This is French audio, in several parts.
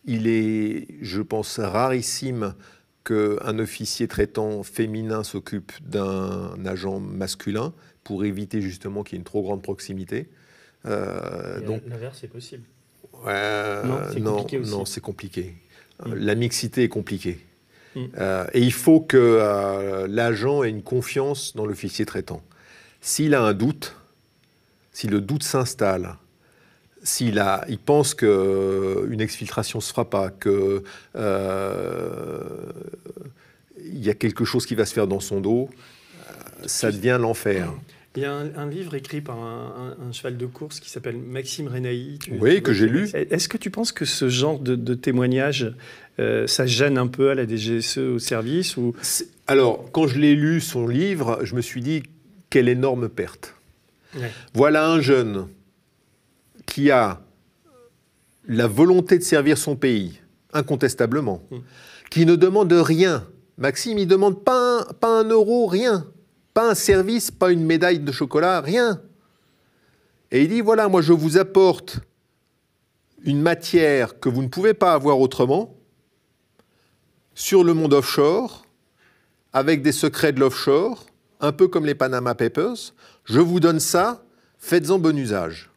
il est, je pense, rarissime qu'un officier traitant féminin s'occupe d'un agent masculin pour éviter justement qu'il y ait une trop grande proximité. Donc l'inverse est possible. Non, c'est compliqué. La mixité est compliquée. Et il faut que l'agent ait une confiance dans l'officier traitant. S'il a un doute, si le doute s'installe, s'il pense qu'une exfiltration ne se fera pas, qu'il y a quelque chose qui va se faire dans son dos, ça devient l'enfer. Il y a un livre écrit par un cheval de course qui s'appelle Maxime Renaï. Oui, que j'ai lu. Est-ce que tu penses que ce genre de témoignage, ça gêne un peu à la DGSE au service ou... Alors, quand je l'ai lu, son livre, je me suis dit, quelle énorme perte. Ouais. Voilà un jeune qui a la volonté de servir son pays, incontestablement, qui ne demande rien. Maxime, il ne demande pas un euro, rien. Pas un service, pas une médaille de chocolat, rien. Et il dit, voilà, moi je vous apporte une matière que vous ne pouvez pas avoir autrement, sur le monde offshore, avec des secrets de l'offshore, un peu comme les Panama Papers. Je vous donne ça, faites-en bon usage.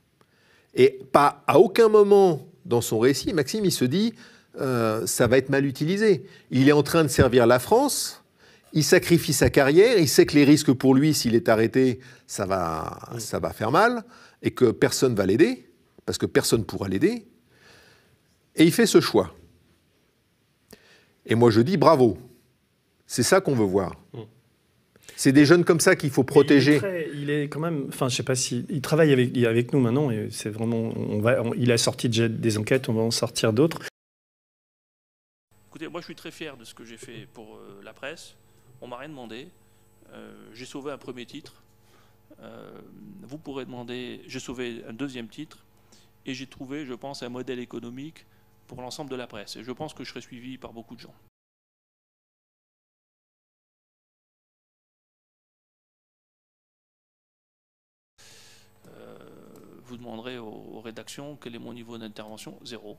Et pas à aucun moment dans son récit, Maxime, il se dit, ça va être mal utilisé. Il est en train de servir la France. Il sacrifie sa carrière, il sait que les risques pour lui, s'il est arrêté, ça va faire mal, et que personne ne va l'aider, parce que personne ne pourra l'aider. Et il fait ce choix. Et moi, je dis bravo. C'est ça qu'on veut voir. C'est des jeunes comme ça qu'il faut protéger. Il est quand même... Enfin, je ne sais pas si... Il travaille avec nous maintenant, et c'est vraiment... il a sorti déjà des enquêtes, on va en sortir d'autres. Écoutez, moi, je suis très fier de ce que j'ai fait pour la presse. On ne m'a rien demandé. J'ai sauvé un premier titre. Vous pourrez demander... J'ai sauvé un deuxième titre. Et j'ai trouvé, je pense, un modèle économique pour l'ensemble de la presse. Et je pense que je serai suivi par beaucoup de gens. Vous demanderez aux rédactions quel est mon niveau d'intervention. 0.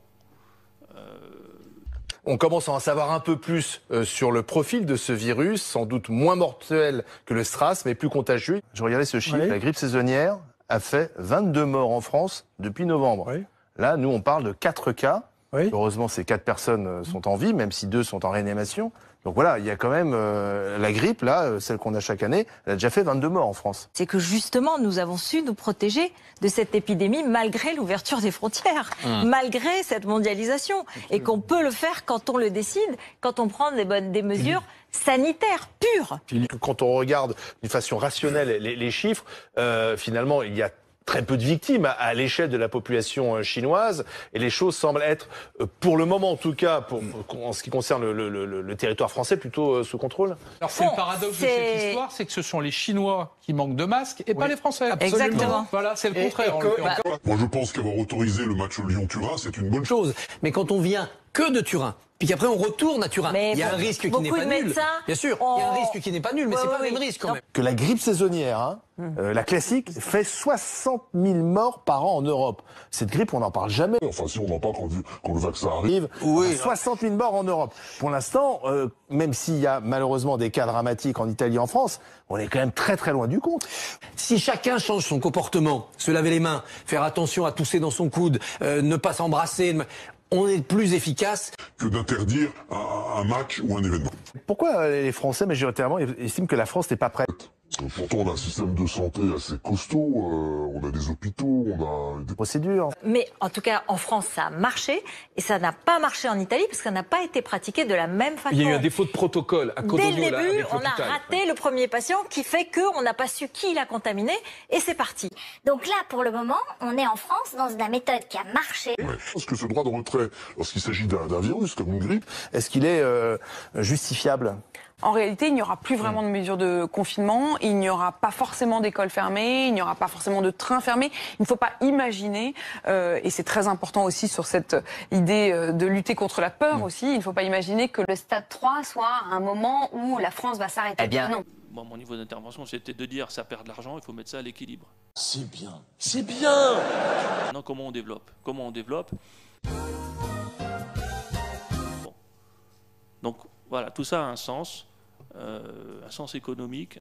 On commence à en savoir un peu plus sur le profil de ce virus, sans doute moins mortel que le SRAS, mais plus contagieux. Je regardais ce chiffre, la grippe saisonnière a fait 22 morts en France depuis novembre. Oui. Là, nous, on parle de 4 cas. Oui. Heureusement, ces 4 personnes sont en vie, même si 2 sont en réanimation. Donc voilà, il y a quand même la grippe, là, celle qu'on a chaque année, elle a déjà fait 22 morts en France. C'est que justement, nous avons su nous protéger de cette épidémie malgré l'ouverture des frontières, malgré cette mondialisation. Et qu'on peut le faire quand on le décide, quand on prend des mesures sanitaires pures. Quand on regarde d'une façon rationnelle les chiffres, finalement, il y a très peu de victimes à l'échelle de la population chinoise, et les choses semblent être, pour le moment en tout cas, en ce qui concerne le territoire français, plutôt sous contrôle. Alors c'est le paradoxe de cette histoire, c'est que ce sont les Chinois qui manquent de masques et pas les Français. Absolument. Exactement. Voilà, c'est le contraire. Moi je pense qu'avoir autorisé le match Lyon-Turin, c'est une bonne chose. Mais quand on vient que de Turin, puis qu'après on retourne à Turin, il y a un risque qui n'est pas nul. Bien sûr, il y a un risque qui n'est pas nul, mais c'est pas le même risque quand même. Que la grippe saisonnière, la classique, fait 60 000 morts par an en Europe. Cette grippe, on n'en parle jamais. Enfin, si on en parle quand le vaccin arrive. Oui. 60 000 morts en Europe. Pour l'instant, même s'il y a malheureusement des cas dramatiques en Italie et en France, on est quand même très très loin du compte. Si chacun change son comportement, se laver les mains, faire attention à tousser dans son coude, ne pas s'embrasser, on est plus efficace que d'interdire un match ou un événement. Pourquoi les Français, majoritairement, estiment que la France n'est pas prête ? Pourtant, on a un système de santé assez costaud, on a des hôpitaux, on a des procédures. Mais en tout cas, en France, ça a marché, et ça n'a pas marché en Italie, parce que ça n'a pas été pratiqué de la même façon. Il y a eu un défaut de protocole à Codogno. Dès le début, on a raté le premier patient, qui fait qu'on n'a pas su qui l'a contaminé, et c'est parti. Donc là, pour le moment, on est en France dans la méthode qui a marché. Ouais. Est-ce que ce droit de retrait, lorsqu'il s'agit d'un virus comme une grippe, est-ce qu'il est justifiable ? En réalité, il n'y aura plus vraiment de mesures de confinement, il n'y aura pas forcément d'écoles fermées, il n'y aura pas forcément de trains fermés. Il ne faut pas imaginer, et c'est très important aussi sur cette idée de lutter contre la peur aussi, il ne faut pas imaginer que le stade 3 soit un moment où la France va s'arrêter. Eh bien, non. Bon, mon niveau d'intervention, c'était de dire ça perd de l'argent, il faut mettre ça à l'équilibre. C'est bien. C'est bien. Maintenant, comment on développe ? Comment on développe ? Voilà, tout ça a un sens économique.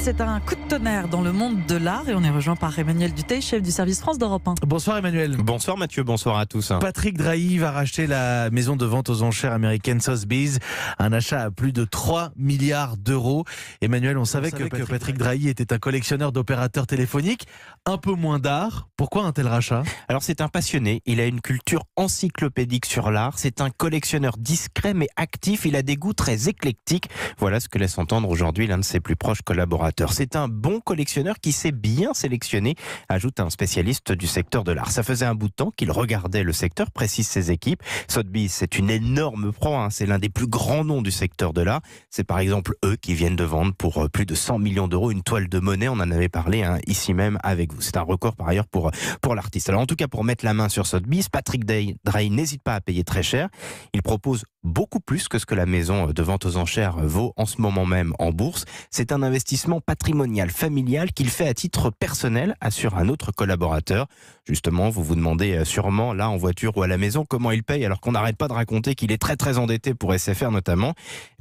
C'est un coup de tonnerre dans le monde de l'art et on est rejoint par Emmanuel Dutheil, chef du service France d'Europe 1. Bonsoir Emmanuel. Bonsoir Mathieu, bonsoir à tous. Patrick Drahi va racheter la maison de vente aux enchères américaine Sotheby's, un achat à plus de 3 milliards d'euros. Emmanuel, on savait que Patrick Drahi était un collectionneur d'opérateurs téléphoniques, un peu moins d'art. Pourquoi un tel rachat? Alors c'est un passionné, il a une culture encyclopédique sur l'art, c'est un collectionneur discret mais actif, il a des goûts très éclectiques. Voilà ce que laisse entendre aujourd'hui l'un de ses plus proches collaborateurs. C'est un bon collectionneur qui sait bien sélectionner, ajoute un spécialiste du secteur de l'art. Ça faisait un bout de temps qu'il regardait le secteur, précise ses équipes. Sotheby's, c'est une énorme proie, c'est l'un des plus grands noms du secteur de l'art. C'est par exemple eux qui viennent de vendre pour plus de 100 millions d'euros une toile de Monet. On en avait parlé ici même avec vous. C'est un record par ailleurs pour l'artiste. Alors en tout cas, pour mettre la main sur Sotheby's, Patrick Drahi n'hésite pas à payer très cher. Il propose beaucoup plus que ce que la maison de vente aux enchères vaut en ce moment même en bourse. C'est un investissement patrimonial, familial qu'il fait à titre personnel, assure un autre collaborateur. Justement, vous vous demandez sûrement, là en voiture ou à la maison, comment il paye alors qu'on n'arrête pas de raconter qu'il est très très endetté pour SFR notamment.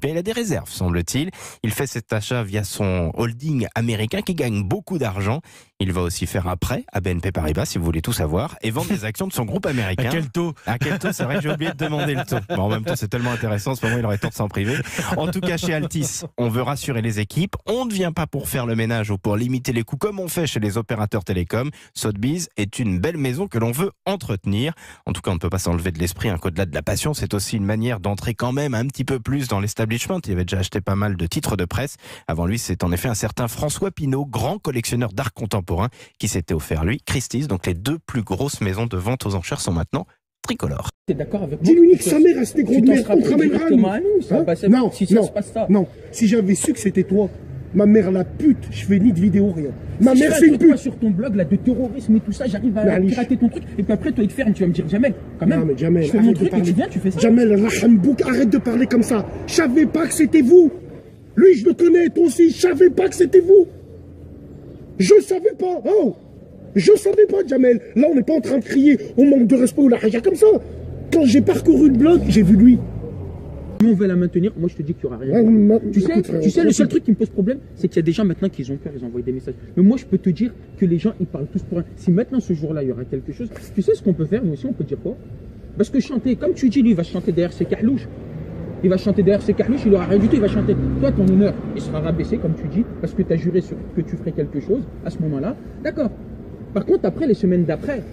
Mais il a des réserves, semble-t-il. Il fait cet achat via son holding américain qui gagne beaucoup d'argent. Il va aussi faire un prêt à BNP Paribas, si vous voulez tout savoir, et vendre des actions de son groupe américain. À quel taux? À quel taux? C'est vrai que j'ai oublié de demander le taux. Bon, en même temps, c'est tellement intéressant, ce moment, il aurait tort de s'en priver. En tout cas, chez Altis, on veut rassurer les équipes. On ne vient pas pour faire le ménage ou pour limiter les coûts comme on fait chez les opérateurs télécoms. Sotheby's est une belle maison que l'on veut entretenir. En tout cas, on ne peut pas s'enlever de l'esprit qu'au-delà de la passion, c'est aussi une manière d'entrer quand même un petit peu plus dans l'establishment. Il avait déjà acheté pas mal de titres de presse. Avant lui, c'est en effet un certain François Pinault, grand collectionneur d'art contemporain, qui s'était offert, lui, Christie's. Donc les deux plus grosses maisons de vente aux enchères sont maintenant tricolores. T'es d'accord avec moi? Dis-lui que sa mère, c'était gros de merde. On travaillera à nous. Non, si ça se passe ça. Non, si j'avais su que c'était toi, ma mère la pute, je fais ni de vidéo, rien. Ma mère, c'est une pute. Sur ton blog là de terrorisme et tout ça, j'arrive à pirater ton truc, et puis après toi il te ferme, tu vas me dire Jamel, quand même. Non, mais Jamel, je fais mon truc et tu viens, tu fais ça. Jamel, Rahambouk, arrête de parler comme ça. Je savais pas que c'était vous. Lui, je le connais, toi aussi, je savais pas que c'était vous. Je savais pas. Oh, je savais pas, Jamel. Là, on n'est pas en train de crier, on manque de respect ou la haja comme ça. Quand j'ai parcouru le blog, j'ai vu lui. Nous, on veut la maintenir. Moi, je te dis qu'il n'y aura rien. Tu sais, le seul truc qui me pose problème, c'est qu'il y a des gens maintenant qui ont peur, ils envoient des messages. Mais moi, je peux te dire que les gens, ils parlent tous pour rien. Si maintenant, ce jour-là, il y aura quelque chose, tu sais ce qu'on peut faire? Nous aussi, on peut dire quoi? Parce que chanter, comme tu dis, lui, il va chanter derrière ses carlouches. Il va chanter derrière ses carlouches, il n'aura rien du tout, il va chanter. Toi, ton honneur, il sera rabaissé, comme tu dis, parce que tu as juré que tu ferais quelque chose à ce moment-là. D'accord. Par contre, après, les semaines d'après,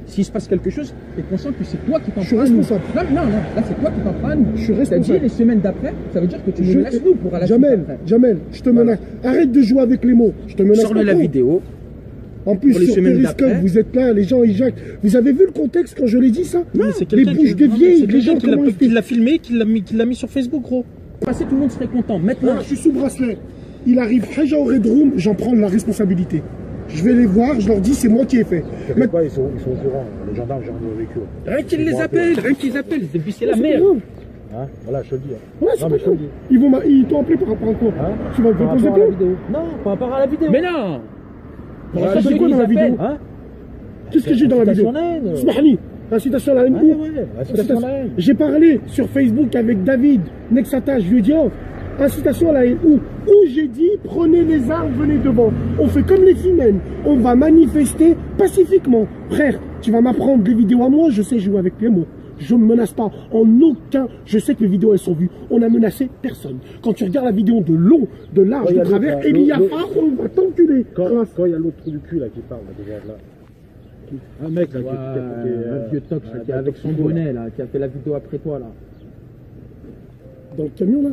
s'il se passe quelque chose, tu es conscient que c'est toi qui t'en prends à nous. Non, là c'est toi qui t'en prends à nous. Je suis responsable. T'as dit les semaines d'après, ça veut dire que tu me menaces nous pour aller à la suite. Jamel, je te menace. Arrête de jouer avec les mots. Je te menace. Sors-le la vidéo. En plus, sur Periscope, vous êtes là, les gens, ils jacquent. Vous avez vu le contexte quand je l'ai dit ça? Non, c'est les bouches de vieilles, les gens qui l'a filmé, qui l'a mis sur Facebook, gros. Passé, tout le monde serait content. Maintenant, je suis sous bracelet. Il arrive Haja au Red Room, j'en prends la responsabilité. Je vais les voir, je leur dis c'est moi qui ai fait. Mais quoi, ils sont au courant, les gendarmes, j'ai rendez-vous avec eux. Rien qu'ils les appellent, c'est la merde. Hein, voilà, je te le dis. Ouais, non, mais je te le dis. Ils t'ont appelé par rapport à quoi? Tu vas proposer quoi? Non, par rapport à la vidéo. Mais non. C'est quoi dans la vidéo? Qu'est-ce que j'ai dans la vidéo? Smahli, incitation à la haine. J'ai parlé sur Facebook avec David Nexata, je lui ai dit incitation à la haine. Où j'ai dit prenez les armes, venez devant. On fait comme les femmes, on va manifester pacifiquement. Frère, tu vas m'apprendre des vidéos à moi, je sais jouer avec les mots. Je ne menace pas en aucun. Je sais que les vidéos elles sont vues. On n'a menacé personne. Quand tu regardes la vidéo de long, de large, de travers, il n'y a pas, on va t'enculer. Quand il y a l'autre trou du cul là qui parle, là. Un mec là qui un vieux tox qui est avec son bonnet là, qui a fait la vidéo après toi là. Dans le camion là,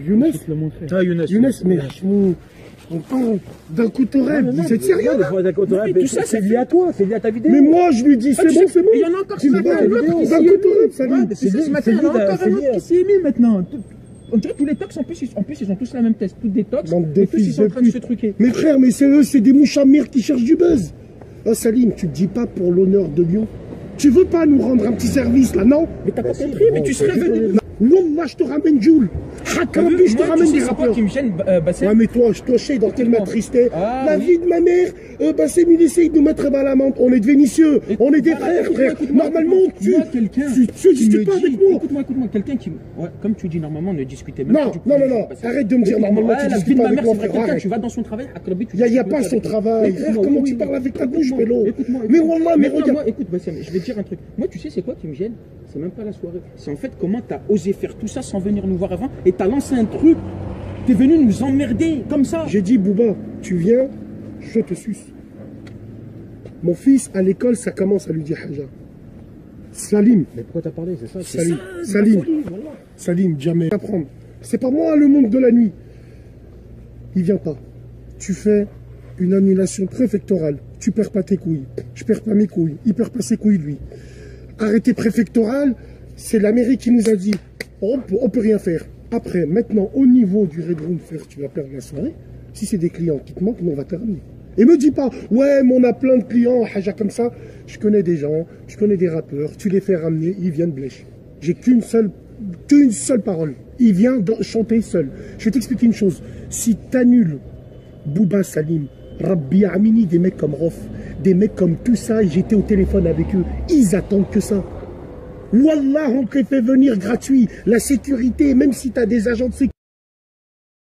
Younes. Younes, mais on parle d'un couteau rêve. Vous êtes sérieux? Tout ça c'est lié à toi, c'est lié à ta vidéo. Mais moi je lui dis c'est bon. Il y en a encore qui s'est mis. D'un couteau rêve, ça lui. Ce matin, il y en a encore un autre qui s'y est mis maintenant. On dirait tous les tox en plus ils ont tous la même test, tous des tox, et tous ils sont en train de se truquer. Mais frère, mais c'est eux, c'est des mouches à merde qui cherchent du buzz. Oh Salim, tu te dis pas pour l'honneur de Lyon? Tu veux pas nous rendre un petit service là, non? Mais t'as pas compris, mais tu serais venu. Wallah, je te ramène Joule. Hakabi, je te ramène des rappeurs. Qui me gêne, Bassem. Ouais, mais toi, je sais dans quelle m'attristait. La vie de ma mère, Bassem, il essaye de mettre à la menthe. On est de Vénitieux, on est des frères, frère. Normalement, tu discutes pas avec moi. Écoute-moi, quelqu'un qui. Ouais, comme tu dis, normalement, ne discutez même pas. Non, arrête de me dire normalement, tu discutes pas avec moi. Quelqu'un, tu vas dans son travail, il n'y a pas son travail. Frère, comment tu parles avec ta bouche, Pélo? Mais Wallah, mais regarde. Écoute, Bassem, je vais te dire un truc. Moi, tu sais, c'est quoi qui me gêne? C'est même pas la soirée. C'est en fait comment t'as osé faire tout ça sans venir nous voir avant et t'as lancé un truc. T'es venu nous emmerder comme ça. J'ai dit, Bouba, tu viens, je te suce. Mon fils, à l'école, ça commence à lui dire Haja. Salim. Mais pourquoi t'as parlé, c'est ça? Salim, jamais apprendre. C'est pas moi le monde de la nuit. Il vient pas. Tu fais une annulation préfectorale. Tu perds pas tes couilles. Je perds pas mes couilles. Il perd pas ses couilles, lui. Arrêté préfectoral, c'est la mairie qui nous a dit on peut rien faire. Après, maintenant, au niveau du Red Room, frère, tu vas perdre la soirée. Si c'est des clients qui te manquent, nous on va te ramener. Et me dis pas, ouais, mais on a plein de clients, haja comme ça. Je connais des gens, je connais des rappeurs, tu les fais ramener, ils viennent blèche. J'ai qu'une seule parole. Il vient chanter seul. Je vais t'expliquer une chose. Si t'annules Bouba Salim, Rabbi Amini, des mecs comme Rof, des mecs comme tout ça, j'étais au téléphone avec eux, ils attendent que ça. Wallah, on te les fait venir gratuit. La sécurité, même si tu as des agents de sécurité,